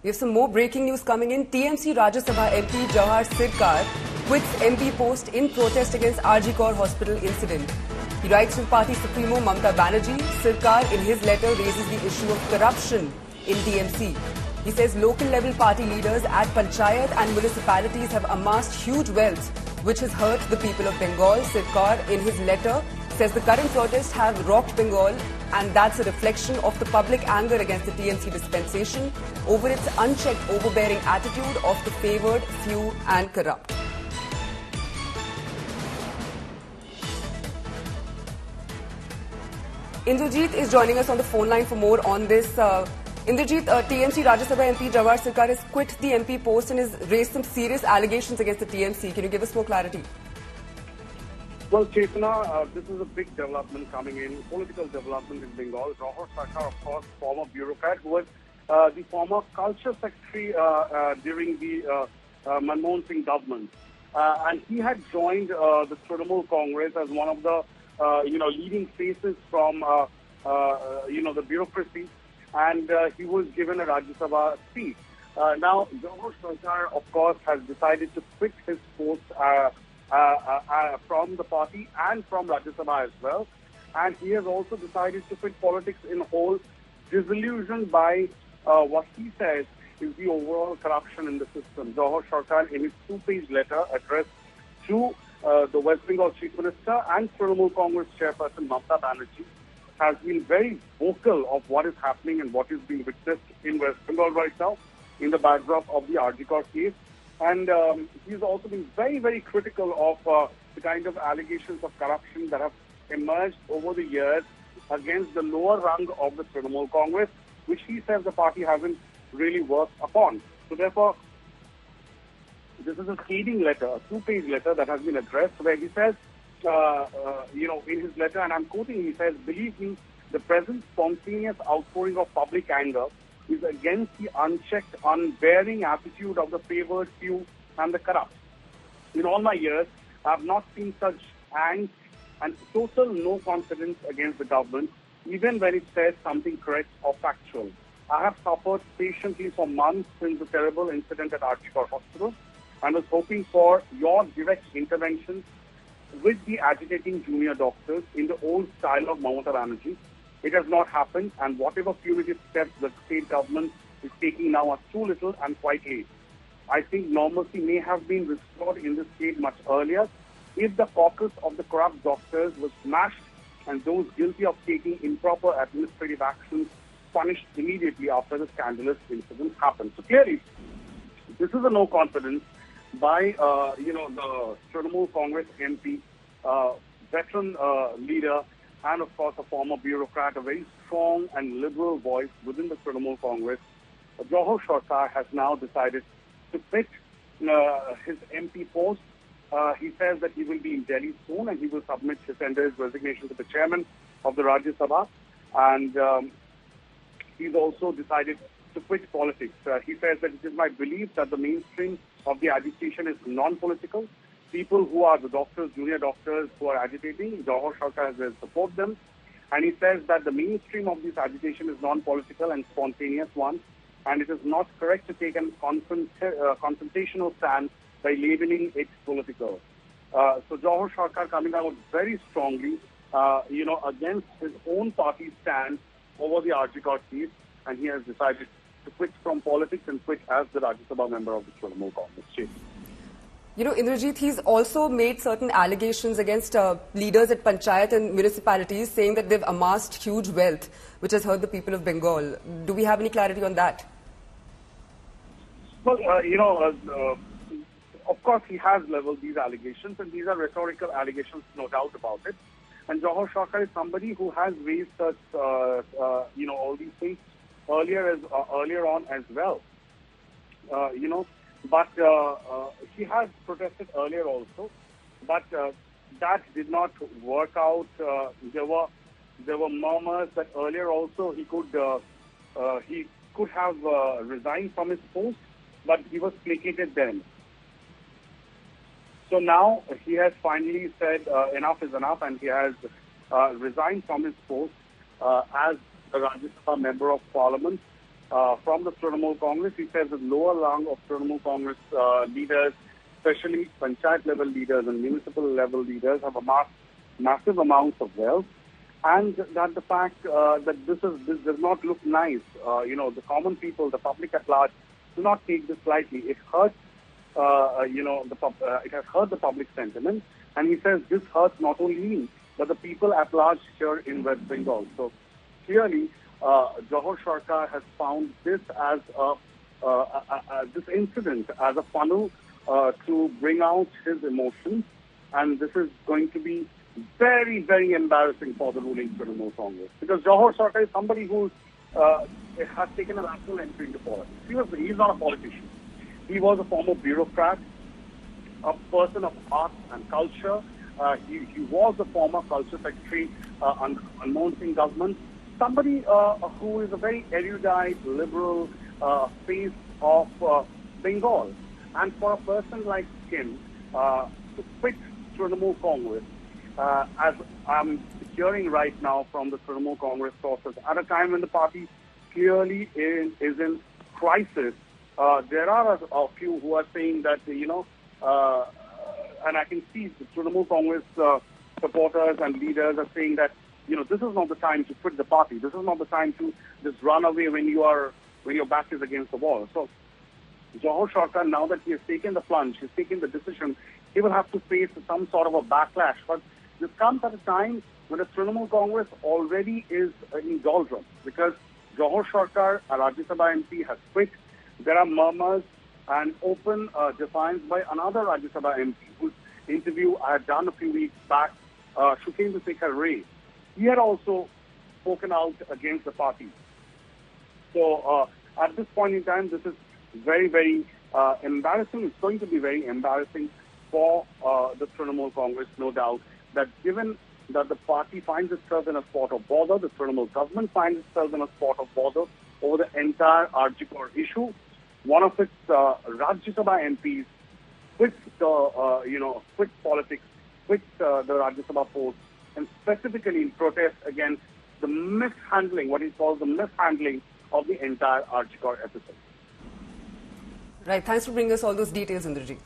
We have some more breaking news coming in. TMC Rajya Sabha MP Jawahar Sircar quits MP post in protest against RG Kaur hospital incident. He writes to party supremo Mamata Banerjee. Sircar in his letter raises the issue of corruption in TMC. He says local level party leaders at Panchayat and municipalities have amassed huge wealth which has hurt the people of Bengal. Sircar in his letter says the current protests have rocked Bengal and that's a reflection of the public anger against the TMC dispensation over its unchecked overbearing attitude of the favoured, few and corrupt. Indrajit is joining us on the phone line for more on this. Indrajit, TMC Rajya Sabha MP Jawahar Sircar has quit the MP post and has raised some serious allegations against the TMC. Can you give us more clarity? Well, Chetna, this is a big development coming in, political development in Bengal. Jawahar Sircar, of course, former bureaucrat who was the former culture secretary during the Manmohan Singh government. And he had joined the Trinamool Congress as one of the leading faces from the bureaucracy, and he was given a Rajya Sabha seat. Now, Jawahar Sircar, of course, has decided to quit his post from the party and from Rajya Sabha as well. And he has also decided to quit politics in whole, disillusioned by what he says is the overall corruption in the system. Jawahar Sircar, in his two-page letter addressed to the West Bengal Chief Minister and Trinamool Congress Chairperson Mamata Banerjee, has been very vocal of what is happening and what is being witnessed in West Bengal right now in the backdrop of the RG Kaur case. And he's also been very, very critical of the kind of allegations of corruption that have emerged over the years against the lower rung of the Trinamool Congress, which he says the party hasn't really worked upon. So therefore, this is a scathing letter, a two-page letter that has been addressed where he says, in his letter, and I'm quoting, he says, "Believe me, the present spontaneous outpouring of public anger is against the unchecked, unbearing attitude of the favoured few and the corrupt. In all my years, I have not seen such angst and total no confidence against the government, even when it says something correct or factual. I have suffered patiently for months since the terrible incident at RG Kaur Hospital and was hoping for your direct intervention with the agitating junior doctors in the old style of Mamata Banerjee. It has not happened, and whatever punitive steps the state government is taking now are too little and quite late. I think normalcy may have been restored in this state much earlier if the caucus of the corrupt doctors was smashed and those guilty of taking improper administrative actions punished immediately after the scandalous incident happened." So clearly, this is a no confidence by the Trinamool Congress MP, veteran leader, and of course a former bureaucrat, a very strong and liberal voice within the Trinamool Congress. Jawahar Sircar has now decided to quit his MP post. He says that he will be in Delhi soon and he will submit his resignation to the chairman of the Rajya Sabha. And he's also decided to quit politics. He says that it is my belief that the mainstream of the agitation is non-political. People who are the doctors, junior doctors who are agitating, Jawahar Sircar will support them. And he says that the mainstream of this agitation is non-political and spontaneous one. And it is not correct to take a confrontational stand by labeling it political. So Jawahar Sircar coming out very strongly, against his own party stand over the RG Kaur case, and he has decided to quit from politics and quit as the Rajya Sabha member of the Trinamool Congress. Indrajit, he's also made certain allegations against leaders at Panchayat and municipalities saying that they've amassed huge wealth, which has hurt the people of Bengal. Do we have any clarity on that? Well, of course, he has leveled these allegations, and these are rhetorical allegations, no doubt about it. And Jawahar Sircar is somebody who has raised such, all these things earlier on as well. But he has protested earlier also, but that did not work out. There were murmurs that earlier also he could have resigned from his post, but he was placated then. So now he has finally said enough is enough, and he has resigned from his post as a Rajya Sabha member of Parliament. from the Trinamool Congress. He says the lower rung of Trinamool Congress leaders, especially panchayat level leaders and municipal level leaders, have amassed massive amounts of wealth, and that the fact that this does not look nice. The common people, the public at large, do not take this lightly. It hurts. It has hurt the public sentiment, and he says this hurts not only me but the people at large here in West Bengal. So clearly, Johor Sarkar has found this as this incident as a funnel to bring out his emotions, and this is going to be very, very embarrassing for the ruling Trinamool Congress, because Johor Sarkar is somebody who has taken a lateral entry into politics. He's not a politician. He was a former bureaucrat, a person of art and culture. He was the former culture secretary under Manmohan Singh government. Somebody who is a very erudite, liberal face of Bengal. And for a person like him to quit Trinamool Congress, as I'm hearing right now from the Trinamool Congress sources, at a time when the party clearly is in crisis, there are a few who are saying that, and I can see the Trinamool Congress supporters and leaders are saying that, this is not the time to quit the party. This is not the time to just run away when your back is against the wall. So Johor Sarkar, now that he has taken the plunge, he's taken the decision, he will have to face some sort of a backlash. But this comes at a time when the Trinamool Congress already is in doldrums, because Johor Sarkar, a Rajya Sabha MP, has quit. There are murmurs and open defiance by another Rajya Sabha MP, whose interview I had done a few weeks back, Shukendra Sekhar Ray. He had also spoken out against the party. So at this point in time, this is very, very embarrassing. It's going to be very embarrassing for the Trinamool Congress, no doubt, that given that the party finds itself in a spot of bother, the Trinamool government finds itself in a spot of bother over the entire Arjikor issue. One of its Rajya Sabha MPs quits politics, quits the Rajya Sabha post, and specifically in protest against the mishandling, what he calls the mishandling of the entire Arjikor episode. Right. Thanks for bringing us all those details, Indrajit.